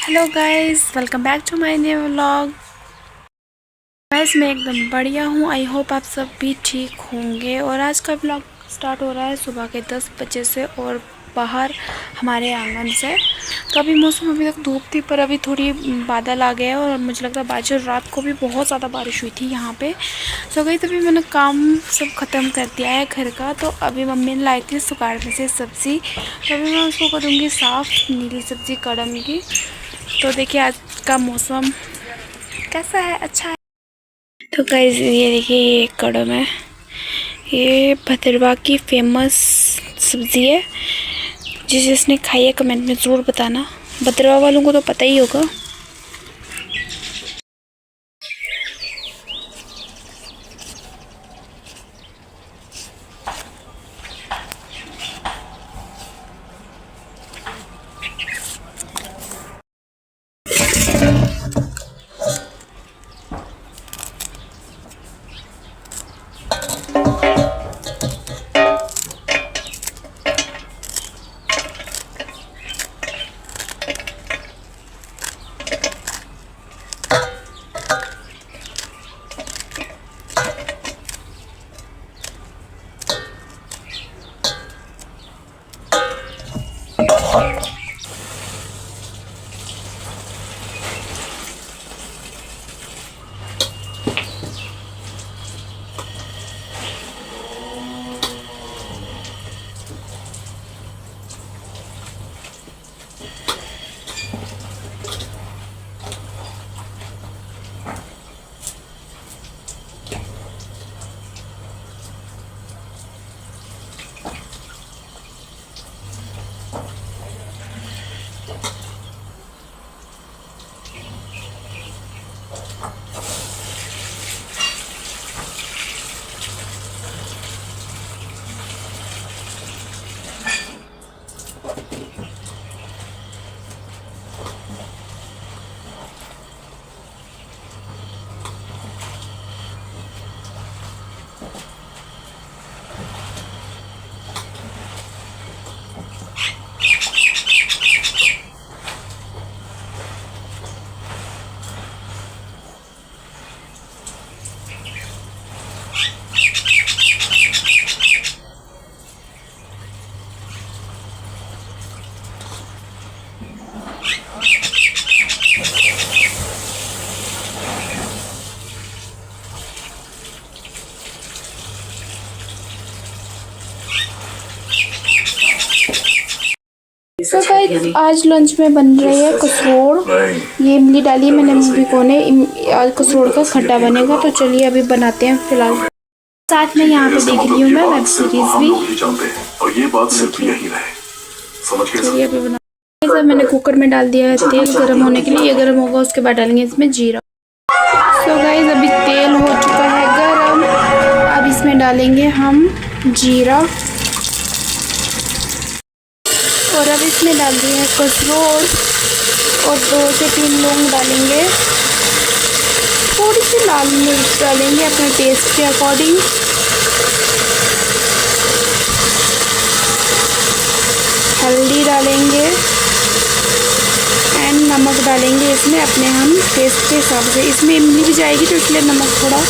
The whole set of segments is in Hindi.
Hello guys, welcome back to my new vlog. Guys, मैं एकदम बढ़िया हूँ। आई होप आप सब भी ठीक होंगे। और आज का व्लॉग स्टार्ट हो रहा है सुबह के 10 बजे से और बाहर हमारे आंगन से। तो अभी मौसम अभी तक धूप थी पर अभी थोड़ी बादल आ गया और मुझे लगता है बारिश, रात को भी बहुत ज़्यादा बारिश हुई थी यहाँ पे। सो गई तभी मैंने काम सब ख़त्म कर दिया है घर का। तो अभी मम्मी ने लाई थी सुखाड़ में से सब्ज़ी, तो अभी मैं उसको करूँगी साफ़, नीली सब्ज़ी कड़म की। तो देखिए आज का मौसम कैसा है, अच्छा है। तो गाइस ये देखिए, ये कड़म है। ये भद्रवाह की फेमस सब्ज़ी है। जिसने खाई है कमेंट में ज़रूर बताना। भद्रवाह वालों को तो पता ही होगा। तो गाइस आज लंच में बन रही है कसरोड़। ये इमली डाली मैंने मूवी को ने। आज कसरोड़ का खट्टा बनेगा। तो चलिए अभी बनाते हैं। फिलहाल साथ में यहाँ पे देख रही हूँ मैं वेब सीरीज भी। चलिए अभी बना। सब मैंने कुकर में डाल दिया है तेल गर्म होने के लिए। ये गर्म होगा उसके बाद डालेंगे इसमें जीरा। तो गाइस अभी तेल हो चुका है गर्म। अब इसमें डालेंगे हम जीरा और अब इसमें डाल दिए हैं कसरोड़ और 2 से 3 लौंग डालेंगे। थोड़ी सी लाल मिर्च डालेंगे अपने टेस्ट के अकॉर्डिंग। हल्दी डालेंगे एंड नमक डालेंगे इसमें अपने हम टेस्ट के हिसाब से। इसमें इमली भी जाएगी तो इसलिए नमक थोड़ा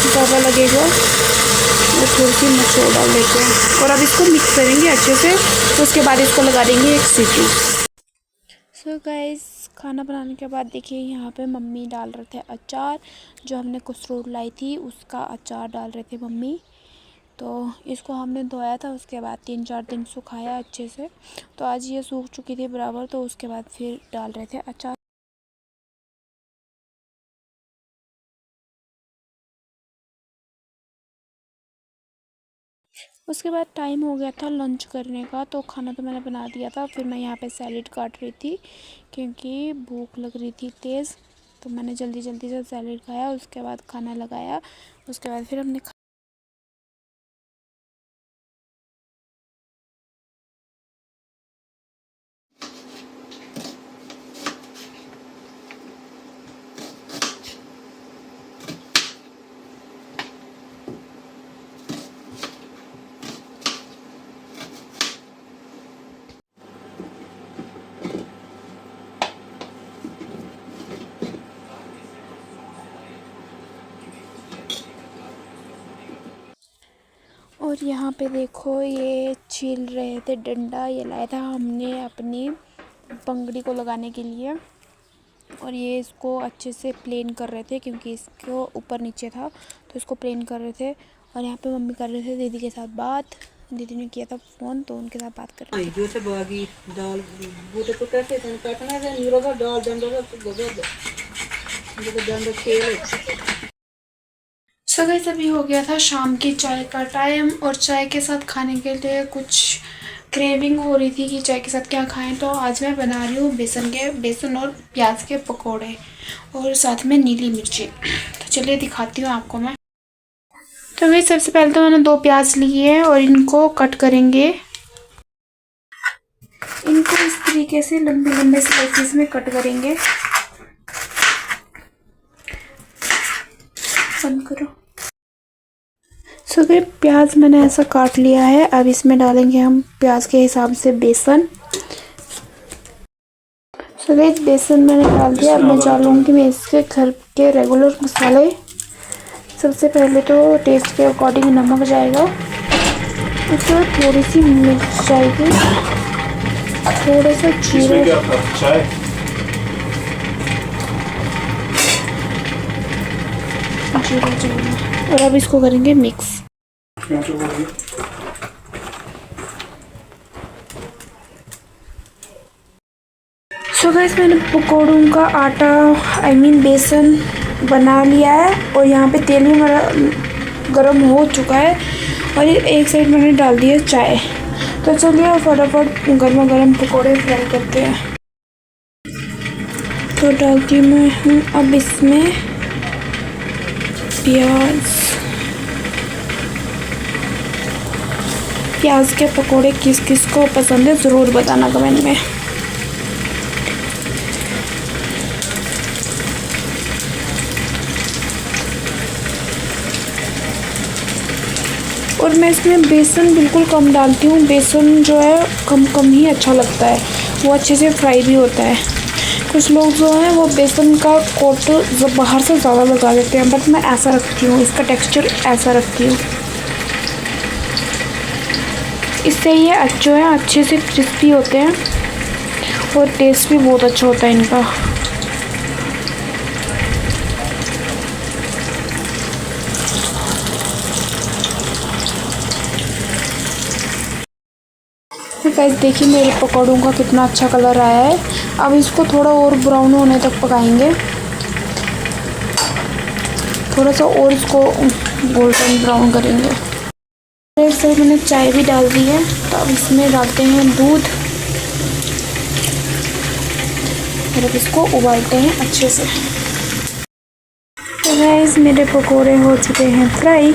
ज़्यादा लगेगा और थोड़ी सी मिर्च डाल देते हैं। और अब इसको मिक्स करेंगे अच्छे से। तो उसके बाद इसको लगा देंगे एक सीटी। सो गाइस खाना बनाने के बाद देखिए यहाँ पे मम्मी डाल रहे थे अचार। जो हमने कसरोड़ लाई थी उसका अचार डाल रहे थे मम्मी। तो इसको हमने धोया था, उसके बाद 3-4 दिन सुखाया अच्छे से। तो आज ये सूख चुकी थी बराबर। तो उसके बाद फिर डाल रहे थे अचार। उसके बाद टाइम हो गया था लंच करने का। तो खाना तो मैंने बना दिया था। फिर मैं यहाँ पे सैलेड काट रही थी क्योंकि भूख लग रही थी तेज़। तो मैंने जल्दी जल्दी से सैलेड खाया, उसके बाद खाना लगाया। उसके बाद फिर हमने यहाँ पे देखो ये छील रहे थे डंडा, ये लाया था हमने अपनी पंगड़ी को लगाने के लिए। और ये इसको अच्छे से प्लेन कर रहे थे क्योंकि इसको ऊपर नीचे था, तो इसको प्लेन कर रहे थे। और यहाँ पे मम्मी कर रहे थे दीदी के साथ बात। दीदी ने किया था फ़ोन, तो उनके साथ बात कर रहे थे। जो से बागी दाल बूटे को कैसे काटना है, नीरो का दाल डंडा का गोबर जो डंडा खेल। सो गाइस अभी हो गया था शाम की चाय का टाइम, और चाय के साथ खाने के लिए कुछ क्रेविंग हो रही थी कि चाय के साथ क्या खाएं। तो आज मैं बना रही हूँ बेसन और प्याज के पकोड़े, और साथ में नीली मिर्ची। तो चलिए दिखाती हूँ आपको मैं। तो गाइस सबसे पहले तो मैंने 2 प्याज लिए हैं और इनको कट करेंगे। इनको इस तरीके से लंबे लंबे स्लाइसेस में कट करेंगे। बंद करो। सो फिर प्याज मैंने ऐसा काट लिया है। अब इसमें डालेंगे हम प्याज के हिसाब से बेसन। सो गाइस बेसन मैंने डाल दिया। अब मैं डालूंगी मैं इसके घर के रेगुलर मसाले। सबसे पहले तो टेस्ट के अकॉर्डिंग नमक जाएगा, उसके बाद थोड़ी सी मिर्च जाएगी, थोड़ा सा जीरा, और अब इसको करेंगे मिक्स। सो गाइस मैंने पकौड़ों का आटा बेसन बना लिया है, और यहाँ पे तेल भी गरम हो चुका है, और एक साइड मैंने डाल दिया चाय। तो चलिए फटाफट गर्मा गर्म पकौड़े फ्राई करते हैं। तो डालती मैं हूँ अब इसमें प्याज के पकोड़े किस किस को पसंद है ज़रूर बताना कमेंट में। और मैं इसमें बेसन बिल्कुल कम डालती हूँ। बेसन जो है कम ही अच्छा लगता है, वो अच्छे से फ्राई भी होता है। कुछ लोग जो हैं वो बेसन का कोट बाहर से ज़्यादा लगा देते हैं, बट मैं ऐसा रखती हूँ, इसका टेक्सचर ऐसा रखती हूँ। इससे ये जो है अच्छे से क्रिस्पी होते हैं, और टेस्ट भी बहुत अच्छा होता है इनका। गाइस देखिए मेरे पकौड़ों का कितना अच्छा कलर आया है। अब इसको थोड़ा और ब्राउन होने तक पकाएंगे, थोड़ा सा और इसको गोल्डन ब्राउन करेंगे। फिर से मैंने चाय भी डाल दी है, तो अब इसमें डालते हैं दूध, और अब इसको उबालते हैं अच्छे से। तो गाइस मेरे पकौड़े हो चुके हैं फ्राई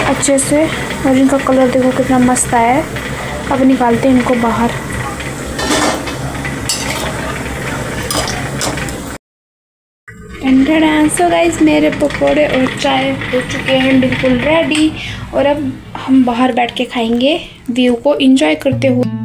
अच्छे से, और इनका कलर देखो कितना मस्त आया है। अब निकालते हैं इनको बाहर। सो गाइस मेरे पकोड़े और चाय हो चुके हैं बिल्कुल रेडी, और अब हम बाहर बैठ के खाएंगे व्यू को एंजॉय करते हुए।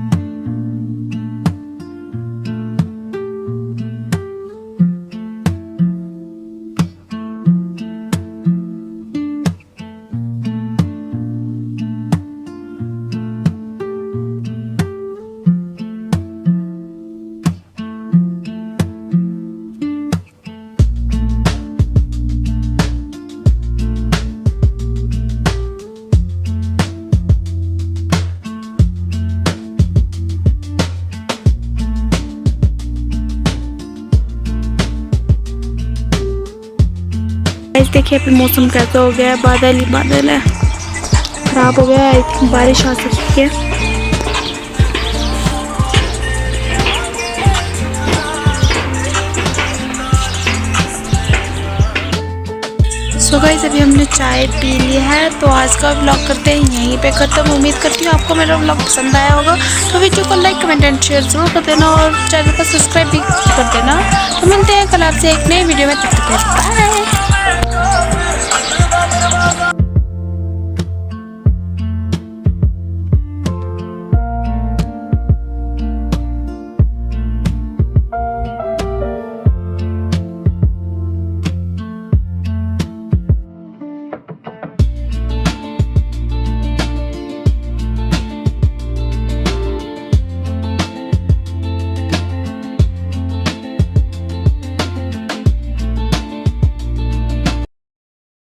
देखिए अभी मौसम कैसा हो गया है, बादल ही बादल है, खराब हो गया है, आई थिंक बारिश आ सकती है। सो गाइस अभी हमने चाय पी ली है, तो आज का व्लॉग करते हैं यहीं पे खत्म। उम्मीद करती हूँ आपको मेरा व्लॉग पसंद आया होगा, तो वीडियो को लाइक कमेंट एंड शेयर जरूर कर देना, और चैनल को सब्सक्राइब भी कर देना। तो मिलते हैं कल आपसे एक नई वीडियो में, तब तक बाय।